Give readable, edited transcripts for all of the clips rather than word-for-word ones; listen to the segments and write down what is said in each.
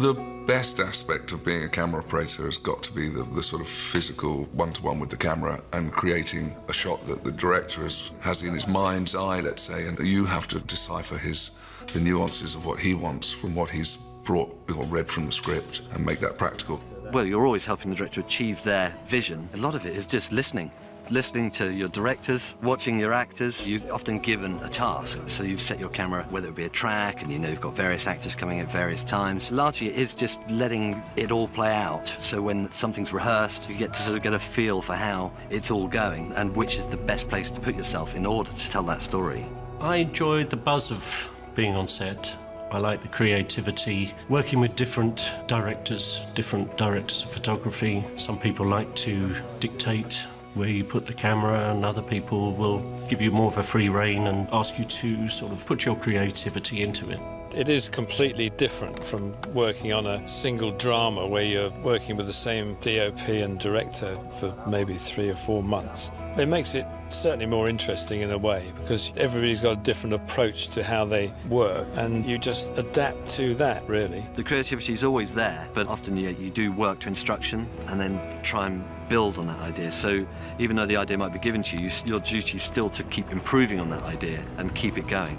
The best aspect of being a camera operator has got to be the sort of physical one-to-one with the camera and creating a shot that the director has in his mind's eye, let's say, and you have to decipher the nuances of what he wants from what he's brought or read from the script and make that practical. Well, you're always helping the director achieve their vision. A lot of it is just listening to your directors, watching your actors. You're often given a task, so you've set your camera, whether it be a track, and you know you've got various actors coming at various times. Largely it is just letting it all play out, so when something's rehearsed, you get to sort of get a feel for how it's all going and which is the best place to put yourself in order to tell that story. I enjoyed the buzz of being on set. I like the creativity, working with different directors of photography. Some people like to dictate where you put the camera, and other people will give you more of a free rein and ask you to sort of put your creativity into it. It is completely different from working on a single drama where you're working with the same DOP and director for maybe 3 or 4 months. It makes it certainly more interesting in a way, because everybody's got a different approach to how they work, and you just adapt to that, really. The creativity is always there, but often you do work to instruction and then try and build on that idea. So even though the idea might be given to you, your duty is still to keep improving on that idea and keep it going.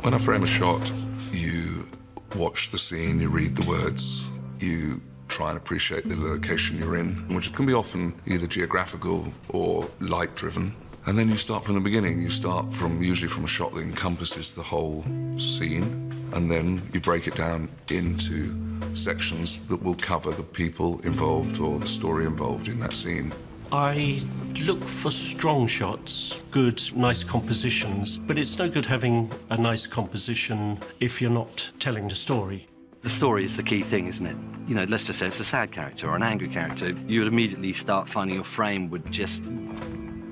When I frame a shot, you watch the scene, you read the words, you try and appreciate the location you're in, which can be often either geographical or light-driven. And then you start from the beginning. You start usually from a shot that encompasses the whole scene, and then you break it down into sections that will cover the people involved or the story involved in that scene. I look for strong shots, good, nice compositions, but it's no good having a nice composition if you're not telling the story. The story is the key thing, isn't it? You know, let's just say it's a sad character or an angry character. You would immediately start finding your frame would just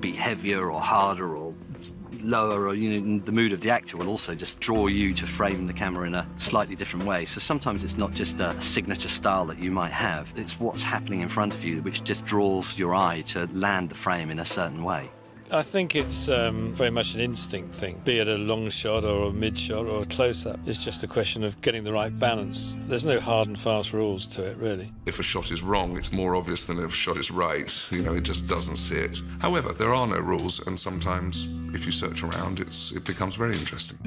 be heavier or harder or lower, or, you know, the mood of the actor will also just draw you to frame the camera in a slightly different way. So sometimes it's not just a signature style that you might have, it's what's happening in front of you which just draws your eye to land the frame in a certain way. I think it's very much an instinct thing, be it a long shot or a mid shot or a close-up. It's just a question of getting the right balance. There's no hard and fast rules to it, really. If a shot is wrong, it's more obvious than if a shot is right. You know, it just doesn't sit. However, there are no rules, and sometimes if you search around, it becomes very interesting.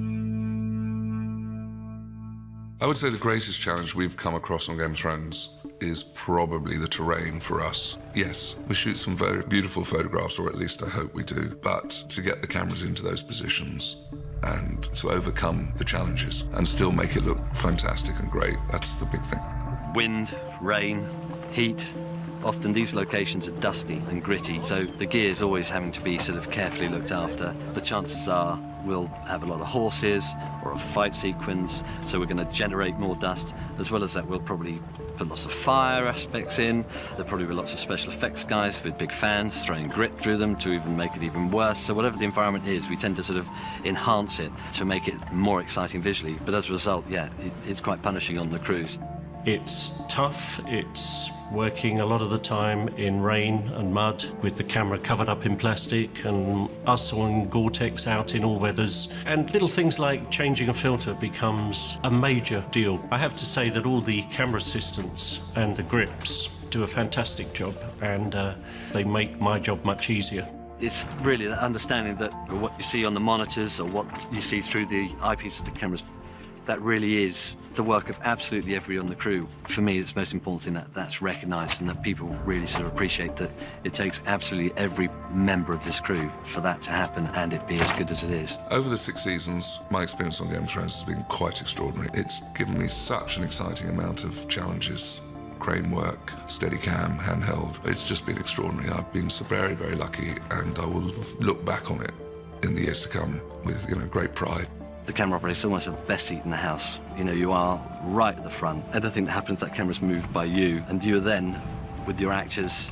I would say the greatest challenge we've come across on Game of Thrones is probably the terrain for us. Yes, we shoot some very beautiful photographs, or at least I hope we do, but to get the cameras into those positions and to overcome the challenges and still make it look fantastic and great, that's the big thing. Wind, rain, heat. Often these locations are dusty and gritty, so the gear is always having to be sort of carefully looked after. The chances are we'll have a lot of horses or a fight sequence, so we're going to generate more dust. As well as that, we'll probably put lots of fire aspects in. There'll probably be lots of special effects guys with big fans throwing grit through them to even make it even worse. So whatever the environment is, we tend to sort of enhance it to make it more exciting visually. But as a result, yeah, it's quite punishing on the crews. It's tough. It's working a lot of the time in rain and mud with the camera covered up in plastic, and us on GoTex out in all weathers. And little things like changing a filter becomes a major deal. I have to say that all the camera assistants and the grips do a fantastic job, and they make my job much easier. It's really that understanding that what you see on the monitors or what you see through the eyepiece of the cameras, that really is the work of absolutely everybody on the crew. For me, it's the most important thing that that's recognised and that people really sort of appreciate that it takes absolutely every member of this crew for that to happen and it be as good as it is. Over the 6 seasons, my experience on Game of Thrones has been quite extraordinary. It's given me such an exciting amount of challenges. Crane work, Steadicam, handheld. It's just been extraordinary. I've been so very, very lucky, and I will look back on it in the years to come with, great pride. The camera operator is almost the best seat in the house. You are right at the front. Anything that happens, that camera's moved by you, and you're then with your actors.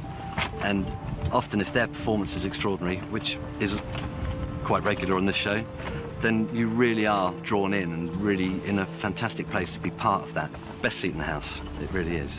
And often, if their performance is extraordinary, which is quite regular on this show, then you really are drawn in and really in a fantastic place to be part of that. Best seat in the house, it really is.